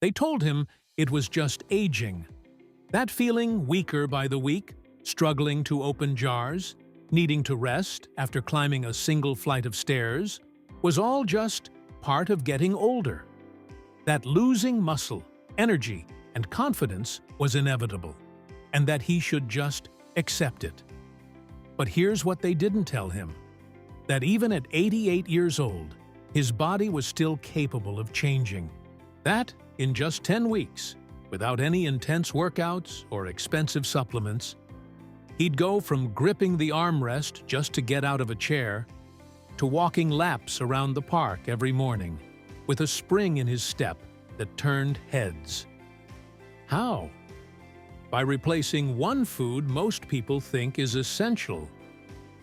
They told him it was just aging. That feeling weaker by the week, struggling to open jars, needing to rest after climbing a single flight of stairs, was all just part of getting older. That losing muscle, energy, and confidence was inevitable, and that he should just accept it. But here's what they didn't tell him: that even at 88 years old, his body was still capable of changing. That, in just 10 weeks, without any intense workouts or expensive supplements, he'd go from gripping the armrest just to get out of a chair to walking laps around the park every morning with a spring in his step that turned heads. How? By replacing one food most people think is essential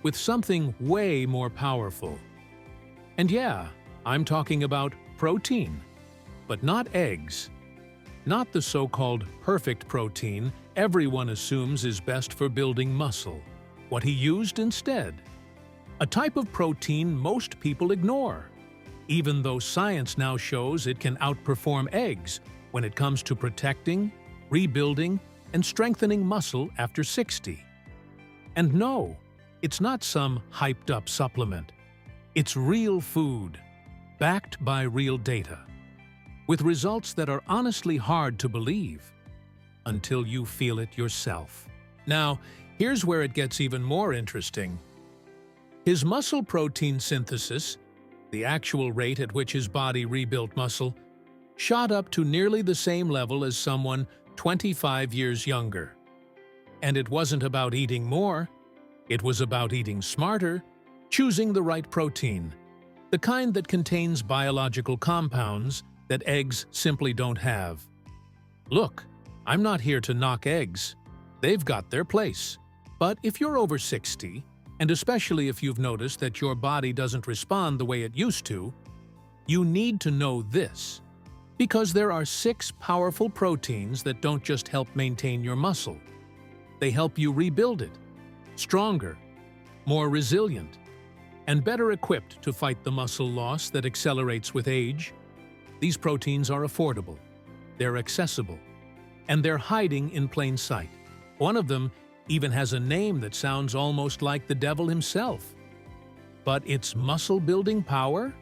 with something way more powerful. And yeah, I'm talking about protein, but not eggs. Not the so-called perfect protein everyone assumes is best for building muscle. What he used instead? A type of protein most people ignore, even though science now shows it can outperform eggs when it comes to protecting, rebuilding, and strengthening muscle after 60. And no, it's not some hyped-up supplement. It's real food, backed by real data, with results that are honestly hard to believe until you feel it yourself. Now, here's where it gets even more interesting. His muscle protein synthesis, the actual rate at which his body rebuilt muscle, shot up to nearly the same level as someone 25 years younger. And it wasn't about eating more, it was about eating smarter, choosing the right protein, the kind that contains biological compounds that eggs simply don't have. Look, I'm not here to knock eggs. They've got their place. But if you're over 60, and especially if you've noticed that your body doesn't respond the way it used to, you need to know this. Because there are 6 powerful proteins that don't just help maintain your muscle. They help you rebuild it, stronger, more resilient, and better equipped to fight the muscle loss that accelerates with age. These proteins are affordable, they're accessible, and they're hiding in plain sight. One of them even has a name that sounds almost like the devil himself. But its muscle-building power?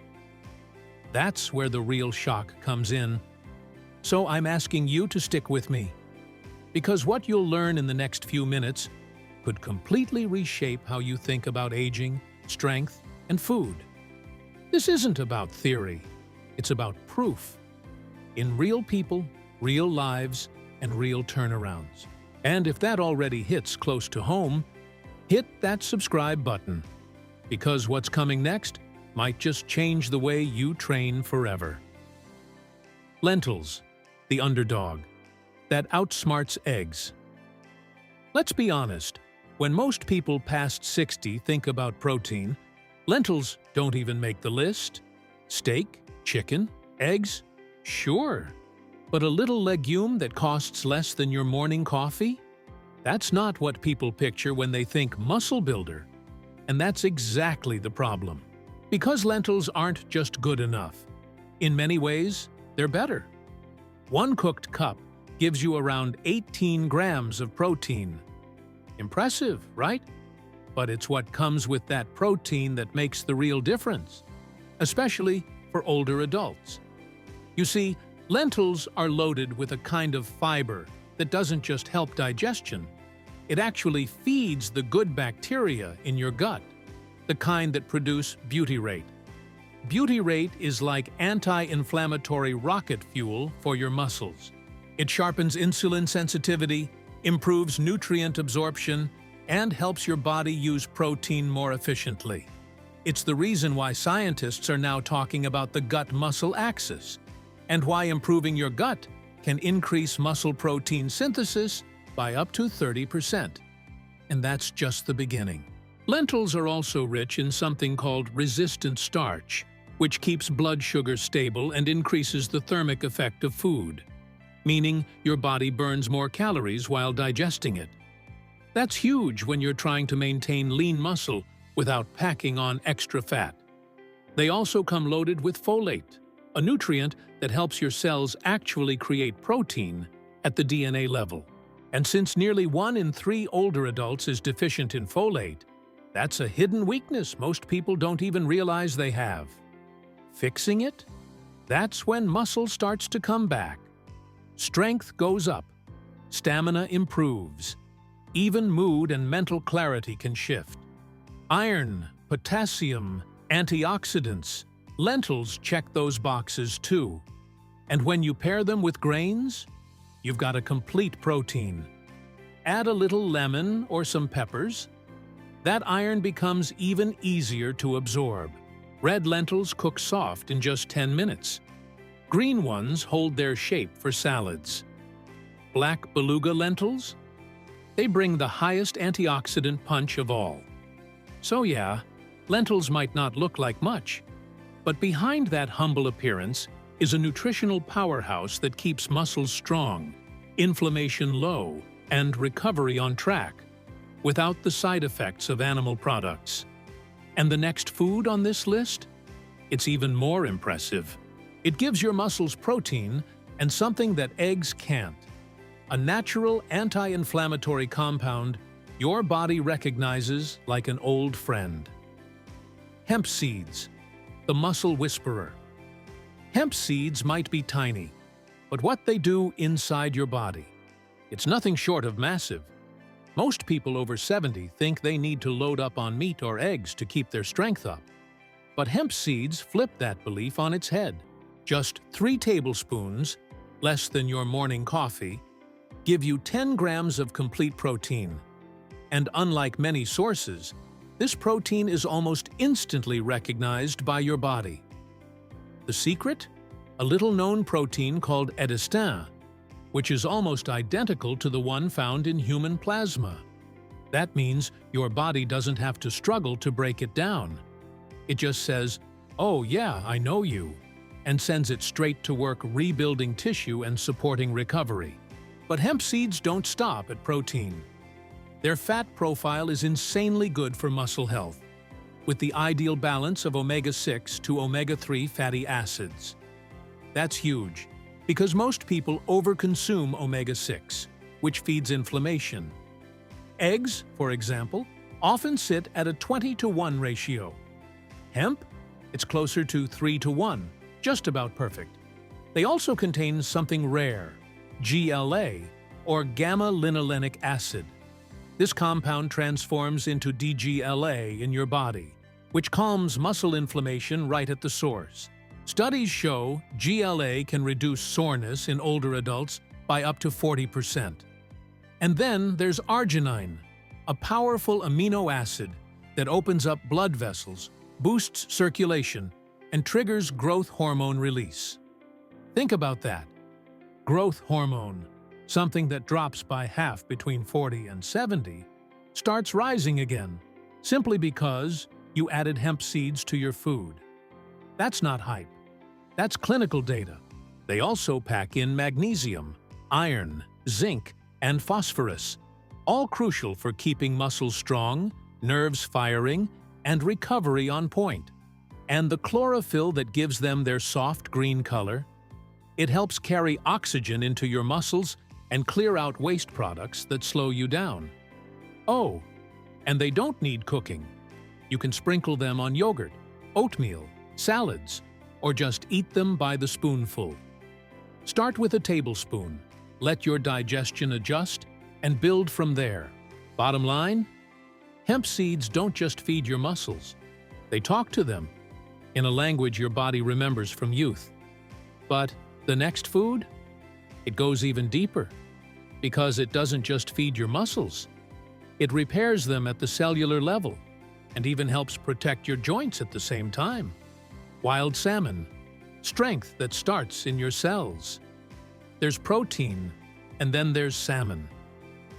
That's where the real shock comes in. So I'm asking you to stick with me, because what you'll learn in the next few minutes could completely reshape how you think about aging, strength, and food. This isn't about theory, it's about proof. In real people, real lives, and real turnarounds. And if that already hits close to home, hit that subscribe button, because what's coming next might just change the way you train forever. Lentils, the underdog, that outsmarts eggs. Let's be honest, when most people past 60 think about protein, lentils don't even make the list. Steak, chicken, eggs? Sure. But a little legume that costs less than your morning coffee? That's not what people picture when they think muscle builder. And that's exactly the problem. Because lentils aren't just good enough. In many ways, they're better. One cooked cup gives you around 18 grams of protein. Impressive, right? But it's what comes with that protein that makes the real difference, especially for older adults. You see, lentils are loaded with a kind of fiber that doesn't just help digestion. It actually feeds the good bacteria in your gut, the kind that produce butyrate. Butyrate is like anti-inflammatory rocket fuel for your muscles. It sharpens insulin sensitivity, improves nutrient absorption, and helps your body use protein more efficiently. It's the reason why scientists are now talking about the gut-muscle axis, and why improving your gut can increase muscle protein synthesis by up to 30%. And that's just the beginning. Lentils are also rich in something called resistant starch, which keeps blood sugar stable and increases the thermic effect of food, meaning your body burns more calories while digesting it. That's huge when you're trying to maintain lean muscle without packing on extra fat. They also come loaded with folate, a nutrient that helps your cells actually create protein at the DNA level. And since nearly 1 in 3 older adults is deficient in folate, that's a hidden weakness most people don't even realize they have. Fixing it? That's when muscle starts to come back. Strength goes up. Stamina improves. Even mood and mental clarity can shift. Iron, potassium, antioxidants, lentils check those boxes too. And when you pair them with grains, you've got a complete protein. Add a little lemon or some peppers. That iron becomes even easier to absorb. Red lentils cook soft in just 10 minutes. Green ones hold their shape for salads. Black beluga lentils? They bring the highest antioxidant punch of all. So yeah, lentils might not look like much, but behind that humble appearance is a nutritional powerhouse that keeps muscles strong, inflammation low, and recovery on track, without the side effects of animal products. And the next food on this list? It's even more impressive. It gives your muscles protein and something that eggs can't. A natural anti-inflammatory compound your body recognizes like an old friend. Hemp seeds, the muscle whisperer. Hemp seeds might be tiny, but what they do inside your body, it's nothing short of massive. Most people over 70 think they need to load up on meat or eggs to keep their strength up. But hemp seeds flip that belief on its head. Just 3 tablespoons, less than your morning coffee, give you 10 grams of complete protein. And unlike many sources, this protein is almost instantly recognized by your body. The secret? A little-known protein called edestin, which is almost identical to the one found in human plasma. That means your body doesn't have to struggle to break it down. It just says, "Oh yeah, I know you," and sends it straight to work rebuilding tissue and supporting recovery. But hemp seeds don't stop at protein. Their fat profile is insanely good for muscle health, with the ideal balance of omega-6 to omega-3 fatty acids. That's huge, because most people overconsume omega-6, which feeds inflammation. Eggs, for example, often sit at a 20-to-1 ratio. Hemp? It's closer to 3-to-1, just about perfect. They also contain something rare, GLA, or gamma-linolenic acid. This compound transforms into DGLA in your body, which calms muscle inflammation right at the source. Studies show GLA can reduce soreness in older adults by up to 40%. And then there's arginine, a powerful amino acid that opens up blood vessels, boosts circulation, and triggers growth hormone release. Think about that. Growth hormone, something that drops by half between 40 and 70, starts rising again, simply because you added hemp seeds to your food. That's not hype. That's clinical data. They also pack in magnesium, iron, zinc, and phosphorus, all crucial for keeping muscles strong, nerves firing, and recovery on point. And the chlorophyll that gives them their soft green color, it helps carry oxygen into your muscles and clear out waste products that slow you down. Oh, and they don't need cooking. You can sprinkle them on yogurt, oatmeal, salads, or just eat them by the spoonful. Start with a tablespoon, let your digestion adjust, and build from there. Bottom line? Hemp seeds don't just feed your muscles. They talk to them, in a language your body remembers from youth. But the next food? It goes even deeper, because it doesn't just feed your muscles. It repairs them at the cellular level, and even helps protect your joints at the same time. Wild salmon, strength that starts in your cells. There's protein, and then there's salmon.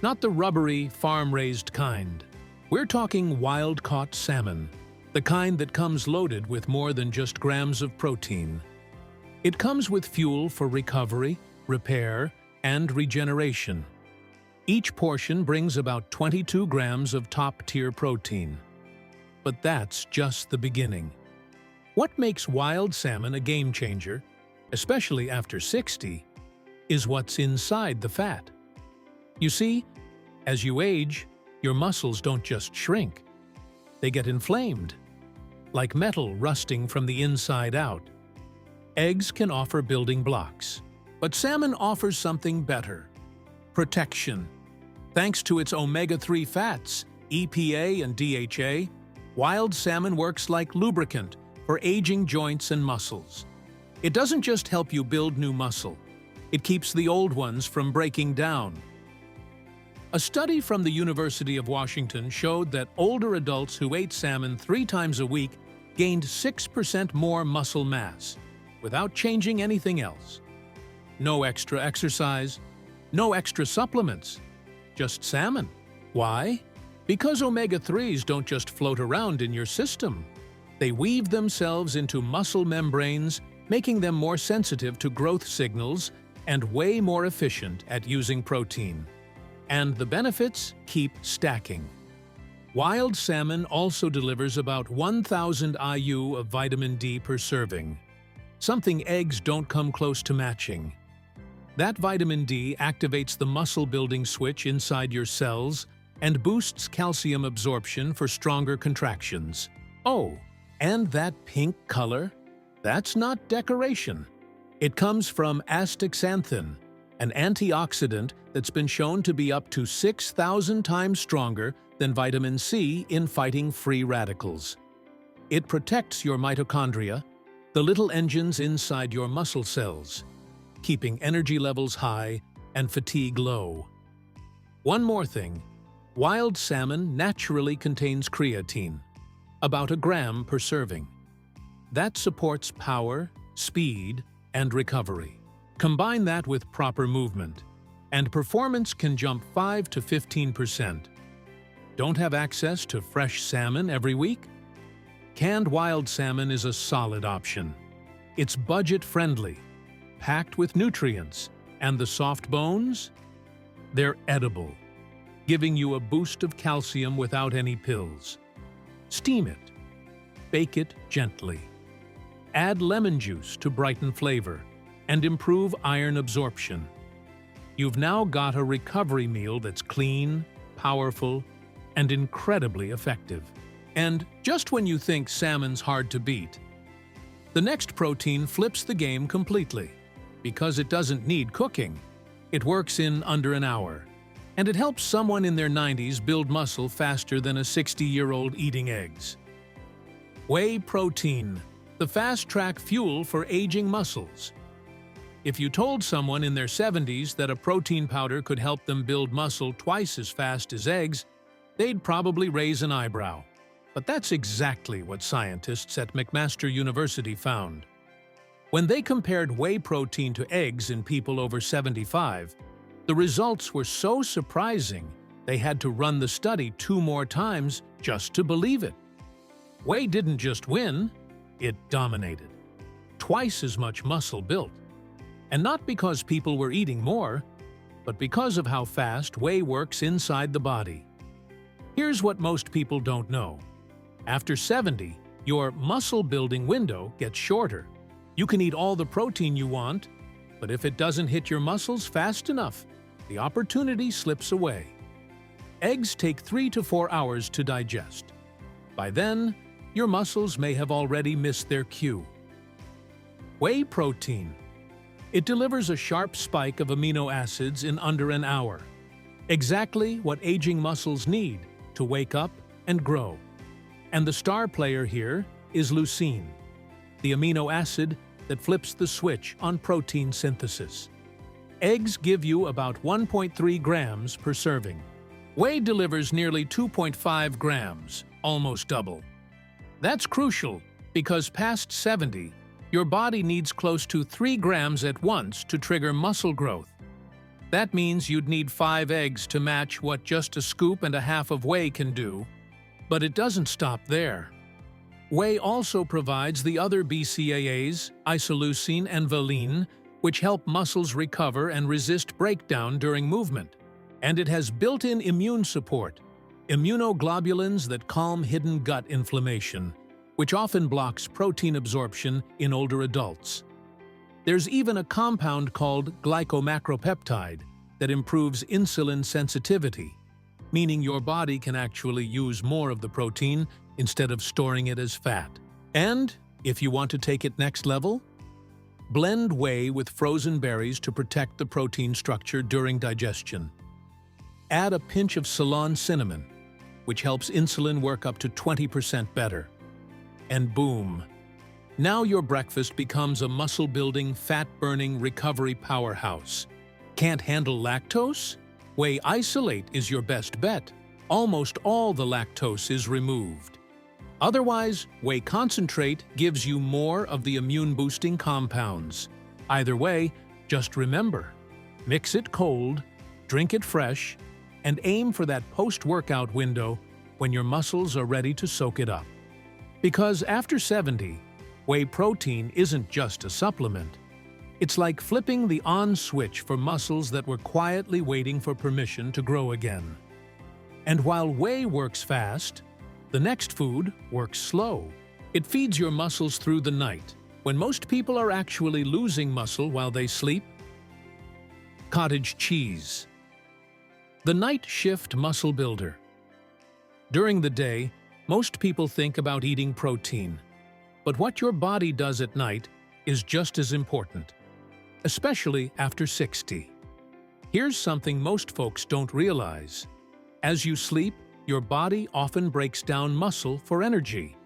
Not the rubbery, farm-raised kind. We're talking wild-caught salmon, the kind that comes loaded with more than just grams of protein. It comes with fuel for recovery, repair, and regeneration. Each portion brings about 22 grams of top-tier protein. But that's just the beginning. What makes wild salmon a game-changer especially after 60, is what's inside the fat. You see, as you age, your muscles don't just shrink. They get inflamed, like metal rusting from the inside out. Eggs can offer building blocks, but salmon offers something better: protection. Thanks to its omega-3 fats, EPA and DHA, wild salmon works like lubricant for aging joints and muscles. It doesn't just help you build new muscle, it keeps the old ones from breaking down. A study from the University of Washington showed that older adults who ate salmon 3 times a week gained 6% more muscle mass, without changing anything else. No extra exercise, no extra supplements, just salmon. Why? Because omega-3s don't just float around in your system. They weave themselves into muscle membranes, making them more sensitive to growth signals and way more efficient at using protein. And the benefits keep stacking. Wild salmon also delivers about 1,000 IU of vitamin D per serving, something eggs don't come close to matching. That vitamin D activates the muscle-building switch inside your cells and boosts calcium absorption for stronger contractions. Oh, and that pink color? That's not decoration. It comes from astaxanthin, an antioxidant that's been shown to be up to 6,000 times stronger than vitamin C in fighting free radicals. It protects your mitochondria, the little engines inside your muscle cells, keeping energy levels high and fatigue low. One more thing, wild salmon naturally contains creatine, about 1 gram per serving. That supports power, speed, and recovery. Combine that with proper movement, and performance can jump 5 to 15%. Don't have access to fresh salmon every week? Canned wild salmon is a solid option. It's budget-friendly, packed with nutrients, and the soft bones? They're edible, giving you a boost of calcium without any pills. Steam it. Bake it gently. Add lemon juice to brighten flavor and improve iron absorption. You've now got a recovery meal that's clean, powerful, and incredibly effective. And just when you think salmon's hard to beat, the next protein flips the game completely. Because it doesn't need cooking, it works in under an hour, and it helps someone in their 90s build muscle faster than a 60-year-old eating eggs. Whey protein, the fast-track fuel for aging muscles. If you told someone in their 70s that a protein powder could help them build muscle twice as fast as eggs, they'd probably raise an eyebrow. But that's exactly what scientists at McMaster University found. When they compared whey protein to eggs in people over 75, the results were so surprising they had to run the study 2 more times just to believe it. Whey didn't just win, it dominated. Twice as much muscle built. And not because people were eating more, but because of how fast whey works inside the body. Here's what most people don't know. After 70, your muscle-building window gets shorter. You can eat all the protein you want, but if it doesn't hit your muscles fast enough, the opportunity slips away. Eggs take 3 to 4 hours to digest. By then, your muscles may have already missed their cue. Whey protein. It delivers a sharp spike of amino acids in under an hour. Exactly what aging muscles need to wake up and grow. And the star player here is leucine, the amino acid that flips the switch on protein synthesis. Eggs give you about 1.3 grams per serving. Whey delivers nearly 2.5 grams, almost double. That's crucial because past 70, your body needs close to 3 grams at once to trigger muscle growth. That means you'd need 5 eggs to match what just a scoop and a half of whey can do. But it doesn't stop there. Whey also provides the other BCAAs, isoleucine and valine, which help muscles recover and resist breakdown during movement. And it has built-in immune support, immunoglobulins that calm hidden gut inflammation, which often blocks protein absorption in older adults. There's even a compound called glycomacropeptide that improves insulin sensitivity, meaning your body can actually use more of the protein instead of storing it as fat. And if you want to take it next level, blend whey with frozen berries to protect the protein structure during digestion. Add a pinch of Ceylon cinnamon, which helps insulin work up to 20% better. And boom! Now your breakfast becomes a muscle-building, fat-burning recovery powerhouse. Can't handle lactose? Whey isolate is your best bet. Almost all the lactose is removed. Otherwise, whey concentrate gives you more of the immune-boosting compounds. Either way, just remember, mix it cold, drink it fresh, and aim for that post-workout window when your muscles are ready to soak it up. Because after 70, whey protein isn't just a supplement. It's like flipping the on switch for muscles that were quietly waiting for permission to grow again. And while whey works fast, the next food works slow. It feeds your muscles through the night, when most people are actually losing muscle while they sleep. Cottage cheese. The night shift muscle builder. During the day, most people think about eating protein. But what your body does at night is just as important, especially after 60. Here's something most folks don't realize. As you sleep, your body often breaks down muscle for energy.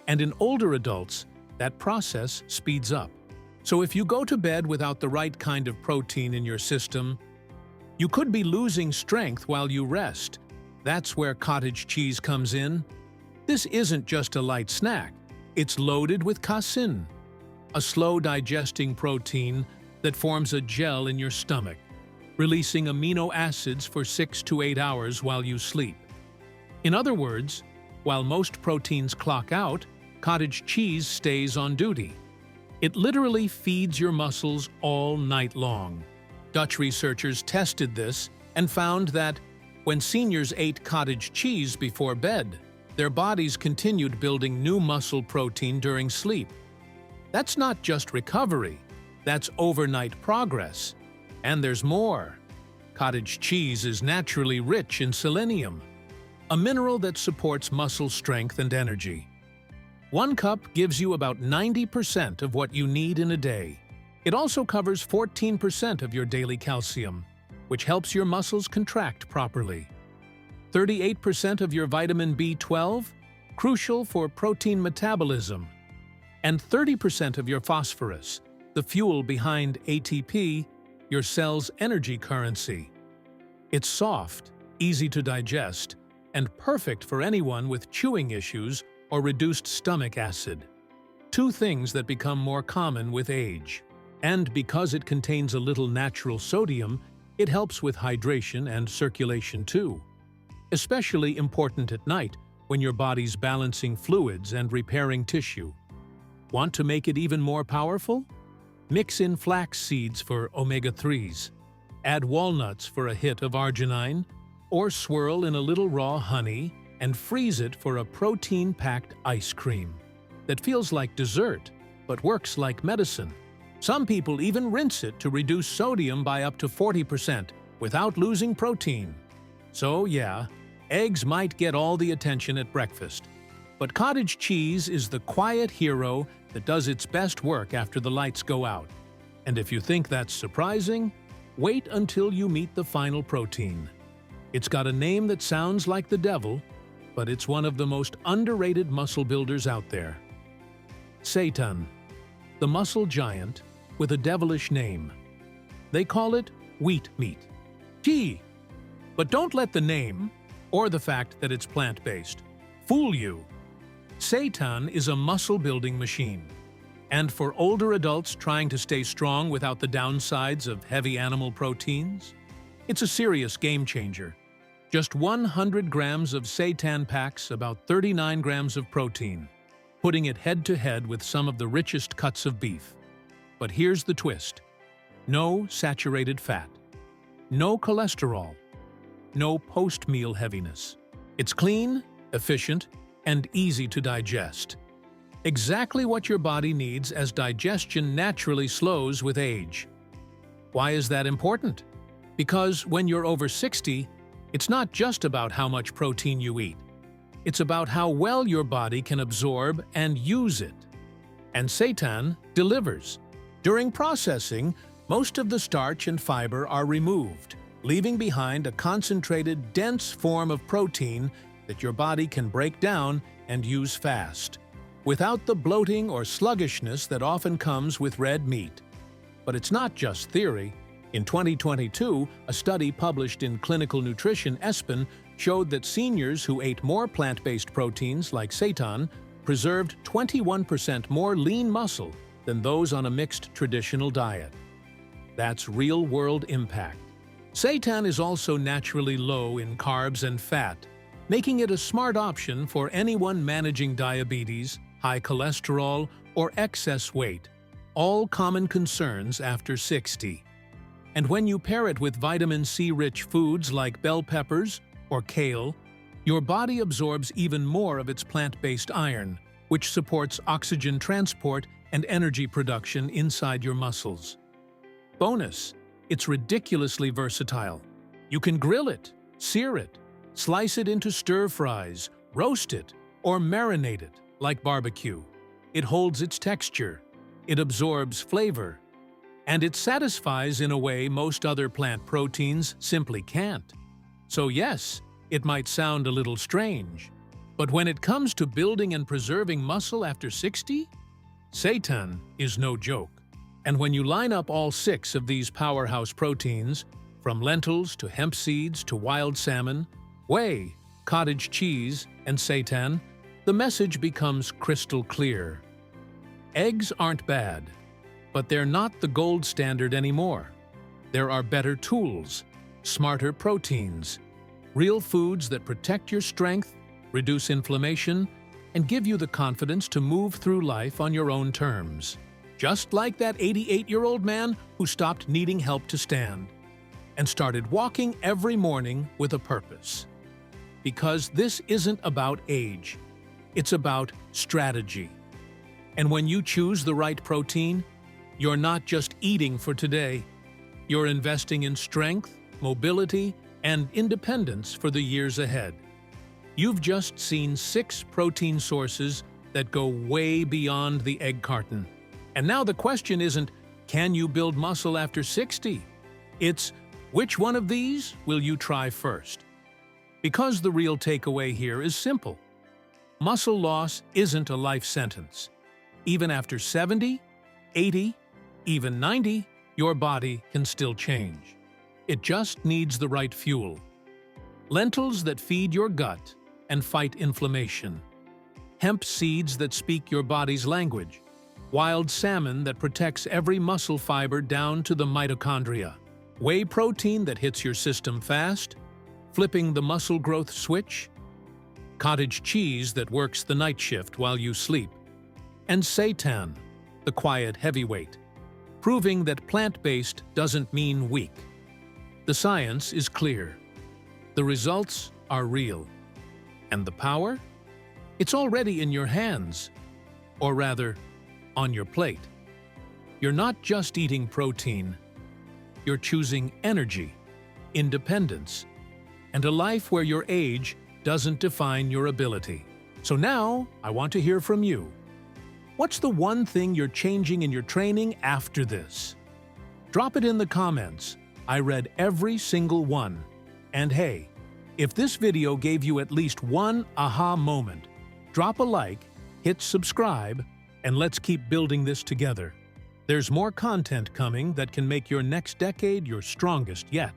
And in older adults, that process speeds up. So if you go to bed without the right kind of protein in your system, you could be losing strength while you rest. That's where cottage cheese comes in. This isn't just a light snack. It's loaded with casein, a slow-digesting protein that forms a gel in your stomach, releasing amino acids for 6 to 8 hours while you sleep. In other words, while most proteins clock out, cottage cheese stays on duty. It literally feeds your muscles all night long. Dutch researchers tested this and found that when seniors ate cottage cheese before bed, their bodies continued building new muscle protein during sleep. That's not just recovery, that's overnight progress. And there's more. Cottage cheese is naturally rich in selenium, a mineral that supports muscle strength and energy. 1 cup gives you about 90% of what you need in a day. It also covers 14% of your daily calcium, which helps your muscles contract properly. 38% of your vitamin B12, crucial for protein metabolism. And 30% of your phosphorus, the fuel behind ATP, your cell's energy currency. It's soft, easy to digest, and perfect for anyone with chewing issues or reduced stomach acid. 2 things that become more common with age. And because it contains a little natural sodium, it helps with hydration and circulation too. Especially important at night when your body's balancing fluids and repairing tissue. Want to make it even more powerful? Mix in flax seeds for omega-3s. Add walnuts for a hit of arginine, or swirl in a little raw honey and freeze it for a protein-packed ice cream that feels like dessert but works like medicine. Some people even rinse it to reduce sodium by up to 40% without losing protein. So yeah, eggs might get all the attention at breakfast, but cottage cheese is the quiet hero that does its best work after the lights go out. And if you think that's surprising, wait until you meet the final protein. It's got a name that sounds like the devil, but it's one of the most underrated muscle builders out there. Seitan, the muscle giant with a devilish name. They call it wheat meat. Gee! But don't let the name, or the fact that it's plant-based, fool you. Seitan is a muscle-building machine. And for older adults trying to stay strong without the downsides of heavy animal proteins, it's a serious game-changer. Just 100 grams of seitan packs about 39 grams of protein, putting it head-to-head with some of the richest cuts of beef. But here's the twist. No saturated fat. No cholesterol. No post-meal heaviness. It's clean, efficient, and easy to digest. Exactly what your body needs as digestion naturally slows with age. Why is that important? Because when you're over 60, it's not just about how much protein you eat. It's about how well your body can absorb and use it. And seitan delivers. During processing, most of the starch and fiber are removed, leaving behind a concentrated, dense form of protein that your body can break down and use fast, without the bloating or sluggishness that often comes with red meat. But it's not just theory. In 2022, a study published in Clinical Nutrition ESPN showed that seniors who ate more plant-based proteins like seitan preserved 21% more lean muscle than those on a mixed traditional diet. That's real-world impact. Seitan is also naturally low in carbs and fat, making it a smart option for anyone managing diabetes, high cholesterol, or excess weight, all common concerns after 60. And when you pair it with vitamin C-rich foods like bell peppers or kale, your body absorbs even more of its plant-based iron, which supports oxygen transport and energy production inside your muscles. Bonus, it's ridiculously versatile. You can grill it, sear it, slice it into stir-fries, roast it, or marinate it like barbecue. It holds its texture, it absorbs flavor, and it satisfies in a way most other plant proteins simply can't. So yes, it might sound a little strange, but when it comes to building and preserving muscle after 60, seitan is no joke. And when you line up all 6 of these powerhouse proteins, from lentils to hemp seeds to wild salmon, whey, cottage cheese, and seitan, the message becomes crystal clear. Eggs aren't bad, but they're not the gold standard anymore. There are better tools, smarter proteins, real foods that protect your strength, reduce inflammation, and give you the confidence to move through life on your own terms. Just like that 88-year-old man who stopped needing help to stand and started walking every morning with a purpose. Because this isn't about age, it's about strategy. And when you choose the right protein, you're not just eating for today. You're investing in strength, mobility, and independence for the years ahead. You've just seen 6 protein sources that go way beyond the egg carton. And now the question isn't, can you build muscle after 60? It's, which one of these will you try first? Because the real takeaway here is simple. Muscle loss isn't a life sentence. Even after 70, 80, even 90, your body can still change. It just needs the right fuel. Lentils that feed your gut and fight inflammation. Hemp seeds that speak your body's language. Wild salmon that protects every muscle fiber down to the mitochondria. Whey protein that hits your system fast, flipping the muscle growth switch. Cottage cheese that works the night shift while you sleep. And seitan, the quiet heavyweight, proving that plant-based doesn't mean weak. The science is clear. The results are real. And the power? It's already in your hands. Or rather, on your plate. You're not just eating protein. You're choosing energy, independence, and a life where your age doesn't define your ability. So now, I want to hear from you. What's the one thing you're changing in your training after this? Drop it in the comments. I read every single one. And hey, if this video gave you at least one aha moment, drop a like, hit subscribe, and let's keep building this together. There's more content coming that can make your next decade your strongest yet.